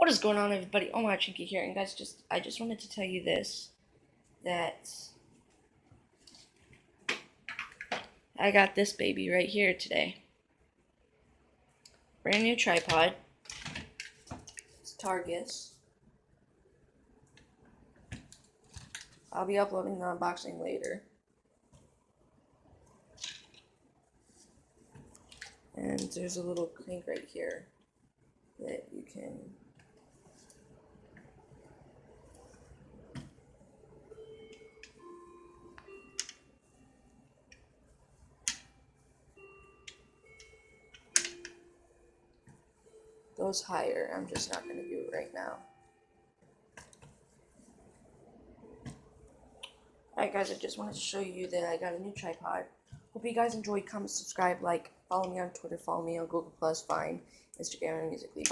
What is going on, everybody? Oh my, Chinky here, and guys, I just wanted to tell you this, that I got this baby right here today. Brand new tripod. It's Targus. I'll be uploading the unboxing later. And there's a little crank right here that you can goes higher. I'm just not going to do it right now. Alright guys, I just wanted to show you that I got a new tripod. Hope you guys enjoyed. Comment, subscribe, like, follow me on Twitter, follow me on Google+, Vine, Instagram, and Musical.ly. Bye.